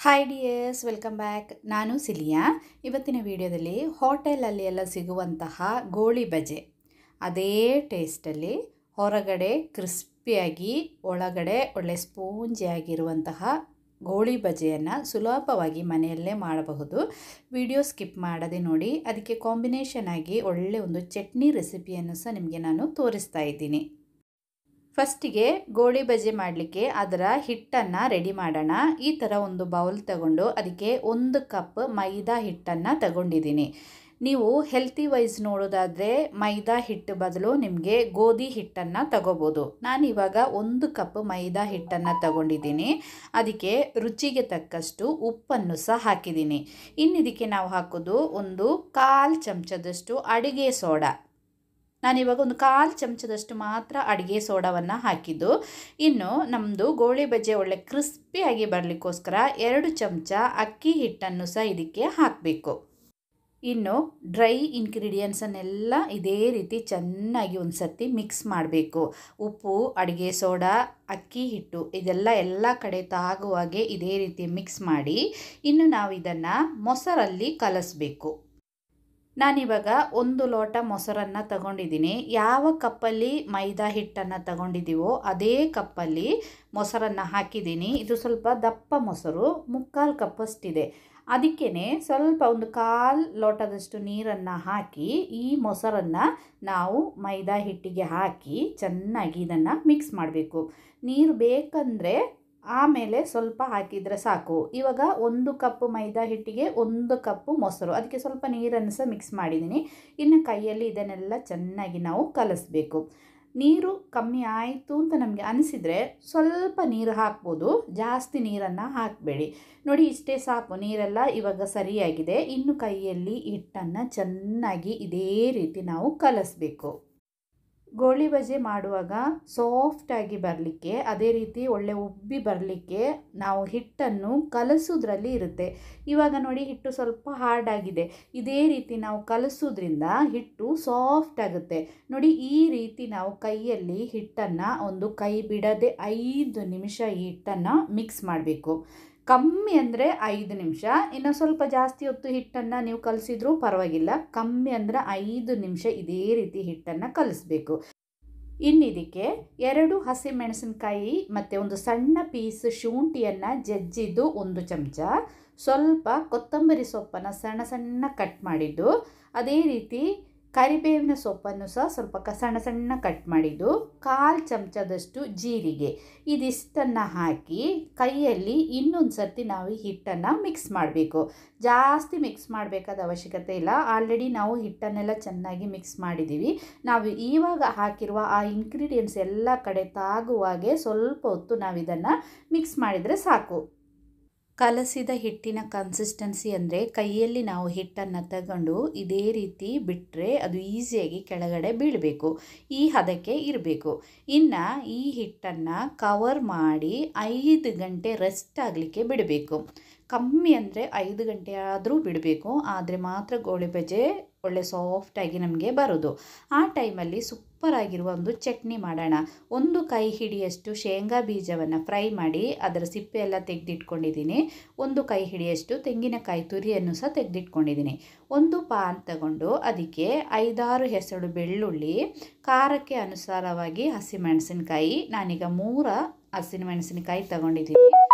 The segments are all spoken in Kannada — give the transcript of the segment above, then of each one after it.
Hi dears, welcome back. ನಾನು ಸಿಲಿಯಾ. ಇವತ್ತಿನ ವಿಡಿಯೋದಲ್ಲಿ ಹೋಟೆಲಲ್ಲಿ ಎಲ್ಲ ಸಿಗುವಂತಹ ಗೋಳಿ ಬಜೆ ಅದೇ ಟೇಸ್ಟಲ್ಲಿ ಹೊರಗಡೆ ಕ್ರಿಸ್ಪಿಯಾಗಿ ಒಳಗಡೆ ಒಳ್ಳೆ ಸ್ಪೂಂಜಿಯಾಗಿರುವಂತಹ ಗೋಳಿ ಬಜೆಯನ್ನು ಸುಲಭವಾಗಿ ಮನೆಯಲ್ಲೇ ಮಾಡಬಹುದು. ವಿಡಿಯೋ ಸ್ಕಿಪ್ ಮಾಡದೆ ನೋಡಿ. ಅದಕ್ಕೆ ಕಾಂಬಿನೇಷನ್ ಆಗಿ ಒಳ್ಳೆ ಒಂದು ಚಟ್ನಿ ರೆಸಿಪಿಯನ್ನು ಸಹ ನಿಮಗೆ ನಾನು ತೋರಿಸ್ತಾ ಇದ್ದೀನಿ. ಫಸ್ಟಿಗೆ ಗೋಳಿ ಬಜೆ ಮಾಡಲಿಕ್ಕೆ ಅದರ ಹಿಟ್ಟನ್ನು ರೆಡಿ ಮಾಡೋಣ. ಈ ಥರ ಒಂದು ಬೌಲ್ ತಗೊಂಡು ಅದಕ್ಕೆ 1 ಕಪ್ ಮೈದಾ ಹಿಟ್ಟನ್ನು ತಗೊಂಡಿದ್ದೀನಿ. ನೀವು ಹೆಲ್ತಿ ವೈಸ್ ನೋಡೋದಾದರೆ ಮೈದಾ ಹಿಟ್ಟು ಬದಲು ನಿಮಗೆ ಗೋಧಿ ಹಿಟ್ಟನ್ನು ತಗೋಬೋದು. ನಾನಿವಾಗ 1 ಕಪ್ ಮೈದಾ ಹಿಟ್ಟನ್ನು ತಗೊಂಡಿದ್ದೀನಿ. ಅದಕ್ಕೆ ರುಚಿಗೆ ತಕ್ಕಷ್ಟು ಉಪ್ಪನ್ನು ಸಹ ಹಾಕಿದ್ದೀನಿ. ಇನ್ನು ಇದಕ್ಕೆ ನಾವು ಹಾಕೋದು 1/4 ಚಮಚದಷ್ಟು ಅಡುಗೆ ಸೋಡಾ. ನಾನಿವಾಗ 1/4 ಚಮಚದಷ್ಟು ಮಾತ್ರ ಅಡುಗೆ ಸೋಡಾವನ್ನು ಹಾಕಿದ್ದು. ಇನ್ನು ನಮ್ಮದು ಗೋಳಿ ಬಜೆ ಒಳ್ಳೆ ಕ್ರಿಸ್ಪಿಯಾಗಿ ಬರಲಿಕ್ಕೋಸ್ಕರ 2 ಚಮಚ ಅಕ್ಕಿ ಹಿಟ್ಟನ್ನು ಸಹ ಇದಕ್ಕೆ ಹಾಕಬೇಕು. ಇನ್ನು ಡ್ರೈ ಇಂಗ್ರೀಡಿಯೆಂಟ್ಸನ್ನೆಲ್ಲ ಇದೇ ರೀತಿ ಚೆನ್ನಾಗಿ ಒಂದು ಸರ್ತಿ ಮಿಕ್ಸ್ ಮಾಡಬೇಕು. ಉಪ್ಪು, ಅಡುಗೆ ಸೋಡಾ, ಅಕ್ಕಿ ಹಿಟ್ಟು ಎಲ್ಲ ಕಡೆ ತಾಗುವಾಗೆ ಇದೇ ರೀತಿ ಮಿಕ್ಸ್ ಮಾಡಿ ಇನ್ನು ನಾವು ಇದನ್ನು ಮೊಸರಲ್ಲಿ ಕಲಸಬೇಕು. ನಾನಿವಾಗ 1 ಲೋಟ ಮೊಸರನ್ನು ತಗೊಂಡಿದ್ದೀನಿ. ಯಾವ ಕಪ್ಪಲ್ಲಿ ಮೈದಾ ಹಿಟ್ಟನ್ನು ತಗೊಂಡಿದ್ದೀವೋ ಅದೇ ಕಪ್ಪಲ್ಲಿ ಮೊಸರನ್ನು ಹಾಕಿದ್ದೀನಿ. ಇದು ಸ್ವಲ್ಪ ದಪ್ಪ ಮೊಸರು, 3/4 ಕಪ್ಪಷ್ಟಿದೆ. ಅದಕ್ಕೇ ಸ್ವಲ್ಪ 1/4 ಲೋಟದಷ್ಟು ನೀರನ್ನು ಹಾಕಿ ಈ ಮೊಸರನ್ನು ನಾವು ಮೈದಾ ಹಿಟ್ಟಿಗೆ ಹಾಕಿ ಚೆನ್ನಾಗಿ ಇದನ್ನು ಮಿಕ್ಸ್ ಮಾಡಬೇಕು. ನೀರು ಬೇಕಂದರೆ ಆಮೇಲೆ ಸ್ವಲ್ಪ ಹಾಕಿದರೆ ಸಾಕು. ಇವಾಗ 1 ಕಪ್ ಮೈದಾ ಹಿಟ್ಟಿಗೆ 1 ಕಪ್ಪು ಮೊಸರು, ಅದಕ್ಕೆ ಸ್ವಲ್ಪ ನೀರನ್ನು ಸಹ ಮಿಕ್ಸ್ ಮಾಡಿದ್ದೀನಿ. ಇನ್ನು ಕೈಯಲ್ಲಿ ಇದನ್ನೆಲ್ಲ ಚೆನ್ನಾಗಿ ನಾವು ಕಲಿಸ್ಬೇಕು. ನೀರು ಕಮ್ಮಿ ಆಯಿತು ಅಂತ ನಮಗೆ ಅನಿಸಿದರೆ ಸ್ವಲ್ಪ ನೀರು ಹಾಕ್ಬೋದು, ಜಾಸ್ತಿ ನೀರನ್ನು ಹಾಕಬೇಡಿ. ನೋಡಿ, ಇಷ್ಟೇ ಸಾಕು. ನೀರೆಲ್ಲ ಇವಾಗ ಸರಿಯಾಗಿದೆ. ಇನ್ನು ಕೈಯಲ್ಲಿ ಹಿಟ್ಟನ್ನು ಚೆನ್ನಾಗಿ ಇದೇ ರೀತಿ ನಾವು ಕಲಿಸ್ಬೇಕು. ಗೋಳಿ ಬಜೆ ಮಾಡುವಾಗ ಸಾಫ್ಟಾಗಿ ಬರಲಿಕ್ಕೆ, ಅದೇ ರೀತಿ ಒಳ್ಳೆ ಉಬ್ಬಿ ಬರಲಿಕ್ಕೆ ನಾವು ಹಿಟ್ಟನ್ನು ಕಲಸೋದ್ರಲ್ಲಿ ಇರುತ್ತೆ. ಇವಾಗ ನೋಡಿ, ಹಿಟ್ಟು ಸ್ವಲ್ಪ ಹಾರ್ಡ್ ಆಗಿದೆ. ಇದೇ ರೀತಿ ನಾವು ಕಲಸೋದ್ರಿಂದ ಹಿಟ್ಟು ಸಾಫ್ಟ್ ಆಗುತ್ತೆ. ನೋಡಿ, ಈ ರೀತಿ ನಾವು ಕೈಯಲ್ಲಿ ಹಿಟ್ಟನ್ನು ಒಂದು ಕೈ ಬಿಡದೆ 5 ನಿಮಿಷ ಈ ಹಿಟ್ಟನ್ನು ಮಿಕ್ಸ್ ಮಾಡಬೇಕು. ಕಮ್ಮಿ ಅಂದರೆ 5 ನಿಮಿಷ. ಇನ್ನು ಸ್ವಲ್ಪ ಜಾಸ್ತಿ ಹೊತ್ತು ಹಿಟ್ಟನ್ನು ನೀವು ಕಲಸಿದ್ರೂ ಪರವಾಗಿಲ್ಲ. ಕಮ್ಮಿ ಅಂದರೆ 5 ನಿಮಿಷ ಇದೇ ರೀತಿ ಹಿಟ್ಟನ್ನು ಕಲಿಸ್ಬೇಕು. ಇನ್ನು ಇದಕ್ಕೆ 2 ಹಸಿಮೆಣಸಿನಕಾಯಿ ಮತ್ತು ಒಂದು ಸಣ್ಣ ಪೀಸ್ ಶುಂಠಿಯನ್ನು ಜಜ್ಜಿದ್ದು 1 ಚಮಚ, ಸ್ವಲ್ಪ ಕೊತ್ತಂಬರಿ ಸೊಪ್ಪನ್ನು ಸಣ್ಣ ಸಣ್ಣ ಕಟ್ ಮಾಡಿದ್ದು, ಅದೇ ರೀತಿ ಕರಿಬೇವಿನ ಸೊಪ್ಪನ್ನು ಸಹ ಸ್ವಲ್ಪ ಸಣ್ಣ ಸಣ್ಣ ಕಟ್ ಮಾಡಿದ್ದು, 1/4 ಚಮಚದಷ್ಟು ಜೀರಿಗೆ, ಇದಿಷ್ಟನ್ನು ಹಾಕಿ ಕೈಯಲ್ಲಿ ಇನ್ನೊಂದು ಸರ್ತಿ ನಾವು ಈ ಹಿಟ್ಟನ್ನು ಮಿಕ್ಸ್ ಮಾಡಬೇಕು. ಜಾಸ್ತಿ ಮಿಕ್ಸ್ ಮಾಡಬೇಕಾದ ಅವಶ್ಯಕತೆ ಇಲ್ಲ. ಆಲ್ರೆಡಿ ನಾವು ಹಿಟ್ಟನ್ನೆಲ್ಲ ಚೆನ್ನಾಗಿ ಮಿಕ್ಸ್ ಮಾಡಿದ್ದೀವಿ. ನಾವು ಇವಾಗ ಹಾಕಿರುವ ಆ ಇಂಗ್ರೀಡಿಯೆಂಟ್ಸ್ ಎಲ್ಲ ಕಡೆ ತಾಗುವಾಗೆ ಸ್ವಲ್ಪ ಹೊತ್ತು ನಾವು ಇದನ್ನು ಮಿಕ್ಸ್ ಮಾಡಿದರೆ ಸಾಕು. ಕಲಸಿದ ಹಿಟ್ಟಿನ ಕನ್ಸಿಸ್ಟೆನ್ಸಿ ಅಂದರೆ ಕೈಯಲ್ಲಿ ನಾವು ಹಿಟ್ಟನ್ನು ತಗೊಂಡು ಇದೇ ರೀತಿ ಬಿಟ್ಟರೆ ಅದು ಈಸಿಯಾಗಿ ಕೆಳಗಡೆ ಬೀಳಬೇಕು. ಈ ಹದಕ್ಕೆ ಇರಬೇಕು. ಇನ್ನು ಈ ಹಿಟ್ಟನ್ನು ಕವರ್ ಮಾಡಿ 5 ಗಂಟೆ ರೆಸ್ಟ್ ಆಗಲಿಕ್ಕೆ ಬಿಡಬೇಕು. ಕಮ್ಮಿ ಅಂದರೆ 5 ಗಂಟೆ ಆದರೂ ಬಿಡಬೇಕು. ಆದರೆ ಮಾತ್ರ ಗೋಳಿ ಬಜೆ ಒಳ್ಳೆ ಸಾಫ್ಟಾಗಿ ನಮಗೆ ಬರೋದು. ಆ ಟೈಮಲ್ಲಿ ಸೂಪರಾಗಿರುವ ಒಂದು ಚಟ್ನಿ ಮಾಡೋಣ. 1 ಕೈ ಹಿಡಿಯಷ್ಟು ಶೇಂಗಾ ಬೀಜವನ್ನು ಫ್ರೈ ಮಾಡಿ ಅದರ ಸಿಪ್ಪೆ ಎಲ್ಲ ತೆಗೆದಿಟ್ಕೊಂಡಿದ್ದೀನಿ. 1 ಕೈ ಹಿಡಿಯಷ್ಟು ತೆಂಗಿನಕಾಯಿ ತುರಿಯನ್ನು ಸಹ ತೆಗೆದಿಟ್ಕೊಂಡಿದ್ದೀನಿ. ಒಂದು ಪಾನ್ ತಗೊಂಡು ಅದಕ್ಕೆ 5-6 ಹೆಸರು ಬೆಳ್ಳುಳ್ಳಿ, ಖಾರಕ್ಕೆ ಅನುಸಾರವಾಗಿ ಹಸಿಮೆಣಸಿನಕಾಯಿ, ನಾನೀಗ 3 ಹಸಿಮೆಣಸಿನಕಾಯಿ ತಗೊಂಡಿದ್ದೀನಿ,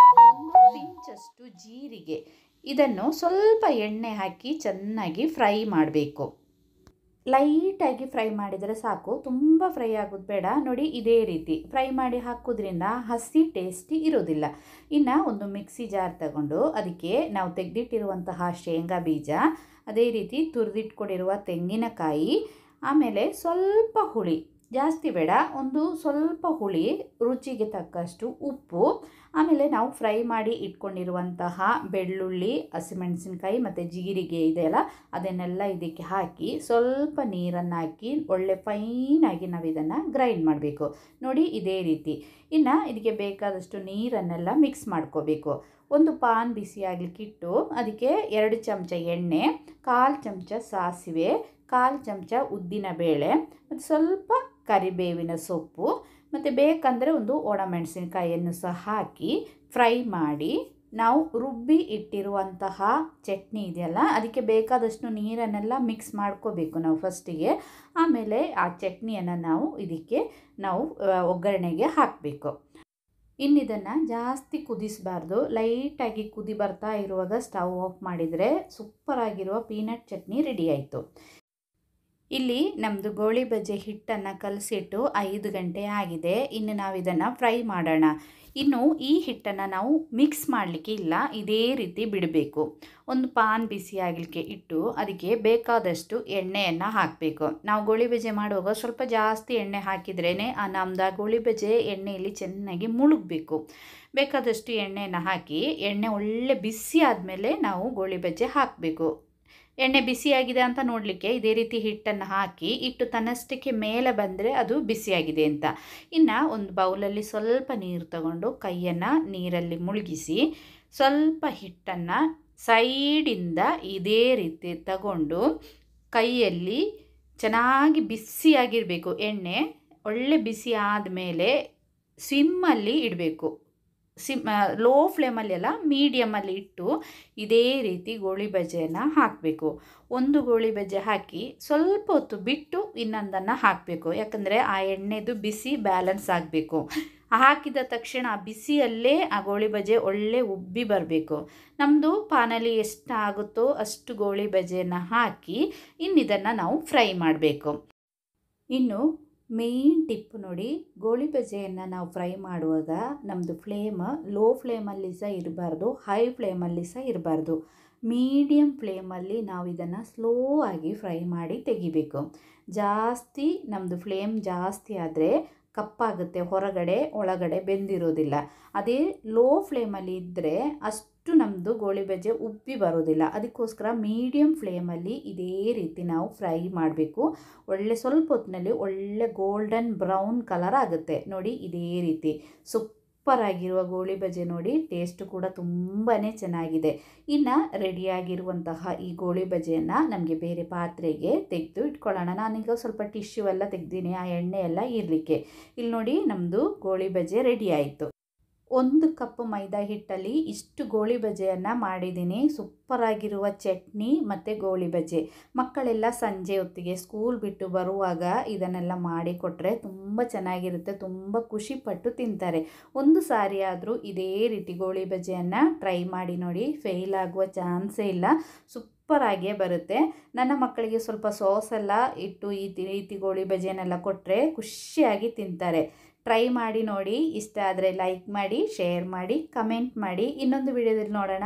1 ಪಿಂಚಷ್ಟು ಜೀರಿಗೆ, ಇದನ್ನು ಸ್ವಲ್ಪ ಎಣ್ಣೆ ಹಾಕಿ ಚೆನ್ನಾಗಿ ಫ್ರೈ ಮಾಡಬೇಕು. ಲೈಟಾಗಿ ಫ್ರೈ ಮಾಡಿದರೆ ಸಾಕು, ತುಂಬ ಫ್ರೈ ಆಗೋದು ಬೇಡ. ನೋಡಿ, ಇದೇ ರೀತಿ ಫ್ರೈ ಮಾಡಿ ಹಾಕೋದ್ರಿಂದ ಹಸಿ ಟೇಸ್ಟಿ ಇರೋದಿಲ್ಲ. ಇನ್ನು ಒಂದು ಮಿಕ್ಸಿ ಜಾರ್ ತಗೊಂಡು ಅದಕ್ಕೆ ನಾವು ತೆಗೆದಿಟ್ಟಿರುವಂತಹ ಶೇಂಗಾ ಬೀಜ, ಅದೇ ರೀತಿ ತುರಿದಿಟ್ಕೊಂಡಿರುವ ತೆಂಗಿನಕಾಯಿ, ಆಮೇಲೆ ಸ್ವಲ್ಪ ಹುಳಿ, ಜಾಸ್ತಿ ಬೇಡ, ಒಂದು ಸ್ವಲ್ಪ ಹುಳಿ, ರುಚಿಗೆ ತಕ್ಕಷ್ಟು ಉಪ್ಪು, ಆಮೇಲೆ ನಾವು ಫ್ರೈ ಮಾಡಿ ಇಟ್ಕೊಂಡಿರುವಂತಹ ಬೆಳ್ಳುಳ್ಳಿ, ಹಸಿಮೆಣಸಿನಕಾಯಿ ಮತ್ತು ಜೀರಿಗೆ ಇದೆಯಲ್ಲ ಅದನ್ನೆಲ್ಲ ಇದಕ್ಕೆ ಹಾಕಿ ಸ್ವಲ್ಪ ನೀರನ್ನು ಹಾಕಿ ಒಳ್ಳೆ ಫೈನಾಗಿ ನಾವು ಇದನ್ನು ಗ್ರೈಂಡ್ ಮಾಡಬೇಕು. ನೋಡಿ, ಇದೇ ರೀತಿ. ಇನ್ನು ಇದಕ್ಕೆ ಬೇಕಾದಷ್ಟು ನೀರನ್ನೆಲ್ಲ ಮಿಕ್ಸ್ ಮಾಡ್ಕೋಬೇಕು. ಒಂದು ಪಾನ್ ಬಿಸಿ ಆಗಲಿಕ್ಕಿಟ್ಟು ಅದಕ್ಕೆ 2 ಚಮಚ ಎಣ್ಣೆ, 1/4 ಚಮಚ ಸಾಸಿವೆ, 1/4 ಚಮಚ ಉದ್ದಿನ ಬೇಳೆ ಮತ್ತು ಸ್ವಲ್ಪ ಕರಿಬೇವಿನ ಸೊಪ್ಪು ಮತ್ತು ಬೇಕಂದರೆ ಒಂದು ಒಣಮೆಣಸಿನಕಾಯಿಯನ್ನು ಸಹ ಹಾಕಿ ಫ್ರೈ ಮಾಡಿ ನಾವು ರುಬ್ಬಿ ಇಟ್ಟಿರುವಂತಹ ಚಟ್ನಿ ಇದೆಯಲ್ಲ, ಅದಕ್ಕೆ ಬೇಕಾದಷ್ಟು ನೀರನ್ನೆಲ್ಲ ಮಿಕ್ಸ್ ಮಾಡ್ಕೋಬೇಕು ನಾವು ಫಸ್ಟಿಗೆ. ಆಮೇಲೆ ಆ ಚಟ್ನಿಯನ್ನು ನಾವು ಒಗ್ಗರಣೆಗೆ ಹಾಕಬೇಕು. ಇನ್ನಿದನ್ನು ಜಾಸ್ತಿ ಕುದಿಸಬಾರ್ದು, ಲೈಟಾಗಿ ಕುದಿ ಬರ್ತಾ ಇರುವಾಗ ಸ್ಟವ್ ಆಫ್ ಮಾಡಿದರೆ ಸೂಪರಾಗಿರುವ ಪೀನಟ್ ಚಟ್ನಿ ರೆಡಿ ಆಯಿತು. ಇಲ್ಲಿ ನಮ್ಮದು ಗೋಳಿ ಬಜೆ ಹಿಟ್ಟನ್ನು ಕಲಸಿಟ್ಟು 5 ಗಂಟೆ ಆಗಿದೆ. ಇನ್ನು ನಾವು ಇದನ್ನು ಫ್ರೈ ಮಾಡೋಣ. ಇನ್ನು ಈ ಹಿಟ್ಟನ್ನು ನಾವು ಮಿಕ್ಸ್ ಮಾಡಲಿಕ್ಕೆ ಇಲ್ಲ, ಇದೇ ರೀತಿ ಬಿಡಬೇಕು. ಒಂದು ಪಾನ್ ಬಿಸಿ ಆಗಲಿಕ್ಕೆ ಇಟ್ಟು ಅದಕ್ಕೆ ಬೇಕಾದಷ್ಟು ಎಣ್ಣೆಯನ್ನು ಹಾಕಬೇಕು. ನಾವು ಗೋಳಿ ಬಜೆ ಮಾಡುವಾಗ ಸ್ವಲ್ಪ ಜಾಸ್ತಿ ಎಣ್ಣೆ ಹಾಕಿದ್ರೇ ನಮ್ಮದು ಗೋಳಿ ಬಜೆ ಎಣ್ಣೆಯಲ್ಲಿ ಚೆನ್ನಾಗಿ ಮುಳುಗಬೇಕು. ಬೇಕಾದಷ್ಟು ಎಣ್ಣೆಯನ್ನು ಹಾಕಿ ಎಣ್ಣೆ ಒಳ್ಳೆ ಬಿಸಿ ಆದಮೇಲೆ ನಾವು ಗೋಳಿ ಬಜೆ ಹಾಕಬೇಕು. ಎಣ್ಣೆ ಬಿಸಿಯಾಗಿದೆ ಅಂತ ನೋಡಲಿಕ್ಕೆ ಇದೇ ರೀತಿ ಹಿಟ್ಟನ್ನು ಹಾಕಿ ಇಟ್ಟು ತನ್ನಷ್ಟಕ್ಕೆ ಮೇಲೆ ಬಂದರೆ ಅದು ಬಿಸಿಯಾಗಿದೆ ಅಂತ. ಇನ್ನು ಒಂದು ಬೌಲಲ್ಲಿ ಸ್ವಲ್ಪ ನೀರು ತಗೊಂಡು ಕೈಯನ್ನು ನೀರಲ್ಲಿ ಮುಳುಗಿಸಿ ಸ್ವಲ್ಪ ಹಿಟ್ಟನ್ನು ಸೈಡಿಂದ ಇದೇ ರೀತಿ ತಗೊಂಡು ಕೈಯಲ್ಲಿ ಚೆನ್ನಾಗಿ ಬಿಸಿಯಾಗಿರಬೇಕು. ಎಣ್ಣೆ ಒಳ್ಳೆ ಬಿಸಿ ಆದಮೇಲೆ ಸಿಮ್ಮಲ್ಲಿ ಇಡಬೇಕು. ಲೋ ಫ್ಲೇಮಲ್ಲಿ ಅಲ್ಲ, ಮೀಡಿಯಮಲ್ಲಿ ಇಟ್ಟು ಇದೇ ರೀತಿ ಗೋಳಿ ಬಜೆಯನ್ನು ಹಾಕಬೇಕು. ಒಂದು ಗೋಳಿ ಬಜೆ ಹಾಕಿ ಸ್ವಲ್ಪ ಹೊತ್ತು ಬಿಟ್ಟು ಇನ್ನೊಂದನ್ನು ಹಾಕಬೇಕು. ಯಾಕಂದರೆ ಆ ಎಣ್ಣೆದು ಬಿಸಿ ಬ್ಯಾಲೆನ್ಸ್ ಆಗಬೇಕು. ಹಾಕಿದ ತಕ್ಷಣ ಆ ಬಿಸಿಯಲ್ಲೇ ಆ ಗೋಳಿ ಬಜೆ ಒಳ್ಳೆ ಉಬ್ಬಿ ಬರಬೇಕು. ನಮ್ಮದು ಪಾನಲ್ಲಿ ಎಷ್ಟು ಆಗುತ್ತೋ ಅಷ್ಟು ಗೋಳಿ ಬಜೆಯನ್ನು ಹಾಕಿ ಇನ್ನಿದನ್ನು ನಾವು ಫ್ರೈ ಮಾಡಬೇಕು. ಇನ್ನು ಮೇಯ್ನ್ ಟಿಪ್ ನೋಡಿ, ಗೋಳಿ ಬಜೆಯನ್ನು ನಾವು ಫ್ರೈ ಮಾಡುವಾಗ ನಮ್ಮದು ಫ್ಲೇಮ್ ಲೋ ಫ್ಲೇಮಲ್ಲಿ ಸಹ ಇರಬಾರ್ದು, ಹೈ ಫ್ಲೇಮಲ್ಲಿ ಸಹ ಇರಬಾರ್ದು. ಮೀಡಿಯಮ್ ಫ್ಲೇಮಲ್ಲಿ ನಾವು ಇದನ್ನು ಸ್ಲೋ ಆಗಿ ಫ್ರೈ ಮಾಡಿ ತೆಗಿಬೇಕು. ಜಾಸ್ತಿ ನಮ್ಮದು ಫ್ಲೇಮ್ ಜಾಸ್ತಿ ಆದರೆ ಕಪ್ಪಾಗುತ್ತೆ, ಹೊರಗಡೆ ಒಳಗಡೆ ಬೆಂದಿರೋದಿಲ್ಲ. ಅದೇ ಲೋ ಫ್ಲೇಮಲ್ಲಿ ಇದ್ದರೆ ಅಷ್ಟು ನಮ್ಮದು ಗೋಳಿ ಬಜೆ ಉಬ್ಬಿ ಬರೋದಿಲ್ಲ. ಅದಕ್ಕೋಸ್ಕರ ಮೀಡಿಯಮ್ ಫ್ಲೇಮಲ್ಲಿ ಇದೇ ರೀತಿ ನಾವು ಫ್ರೈ ಮಾಡಬೇಕು. ಒಳ್ಳೆ ಸ್ವಲ್ಪ ಹೊತ್ತಿನಲ್ಲಿ ಒಳ್ಳೆ ಗೋಲ್ಡನ್ ಬ್ರೌನ್ ಕಲರ್ ಆಗುತ್ತೆ ನೋಡಿ. ಇದೇ ರೀತಿ ಸೂಪರಾಗಿರುವ ಗೋಳಿ ಬಜೆ ನೋಡಿ, ಟೇಸ್ಟು ಕೂಡ ತುಂಬಾ ಚೆನ್ನಾಗಿದೆ. ಇನ್ನು ರೆಡಿಯಾಗಿರುವಂತಹ ಈ ಗೋಳಿ ಬಜೆಯನ್ನು ನಮಗೆ ಬೇರೆ ಪಾತ್ರೆಗೆ ತೆಗೆದು ಇಟ್ಕೊಳ್ಳೋಣ. ನಾನೀಗ ಸ್ವಲ್ಪ ಟಿಶ್ಯೂ ಎಲ್ಲ ತೆಗೆದೀನಿ, ಆ ಎಣ್ಣೆ ಎಲ್ಲ ಇರಲಿಕ್ಕೆ. ಇಲ್ಲಿ ನೋಡಿ, ನಮ್ಮದು ಗೋಳಿ ಬಜೆ ರೆಡಿ ಆಯಿತು. 1 ಕಪ್ ಮೈದಾ ಹಿಟ್ಟಲ್ಲಿ ಇಷ್ಟು ಗೋಳಿ ಬಜೆಯನ್ನು ಮಾಡಿದ್ದೀನಿ. ಸೂಪರಾಗಿರುವ ಚಟ್ನಿ ಮತ್ತು ಗೋಳಿ ಬಜೆ. ಮಕ್ಕಳೆಲ್ಲ ಸಂಜೆ ಹೊತ್ತಿಗೆ ಸ್ಕೂಲ್ ಬಿಟ್ಟು ಬರುವಾಗ ಇದನ್ನೆಲ್ಲ ಮಾಡಿಕೊಟ್ರೆ ತುಂಬ ಚೆನ್ನಾಗಿರುತ್ತೆ, ತುಂಬ ಖುಷಿಪಟ್ಟು ತಿಂತಾರೆ. ಒಂದು ಸಾರಿ ಆದರೂ ಇದೇ ರೀತಿ ಗೋಳಿ ಬಜೆಯನ್ನು ಟ್ರೈ ಮಾಡಿ ನೋಡಿ, ಫೇಲ್ ಆಗುವ ಚಾನ್ಸೇ ಇಲ್ಲ, ಸೂಪರಾಗಿಯೇ ಬರುತ್ತೆ. ನನ್ನ ಮಕ್ಕಳಿಗೆ ಸ್ವಲ್ಪ ಸಾಸೆಲ್ಲ ಇಟ್ಟು ಈ ರೀತಿ ಗೋಳಿ ಬಜೆಯನ್ನೆಲ್ಲ ಕೊಟ್ಟರೆ ಖುಷಿಯಾಗಿ ತಿಂತಾರೆ. ಟ್ರೈ ಮಾಡಿ ನೋಡಿ. ಇಷ್ಟ ಆದರೆ ಲೈಕ್ ಮಾಡಿ, ಶೇರ್ ಮಾಡಿ, ಕಮೆಂಟ್ ಮಾಡಿ. ಇನ್ನೊಂದು ವಿಡಿಯೋದಲ್ಲಿ ನೋಡೋಣ.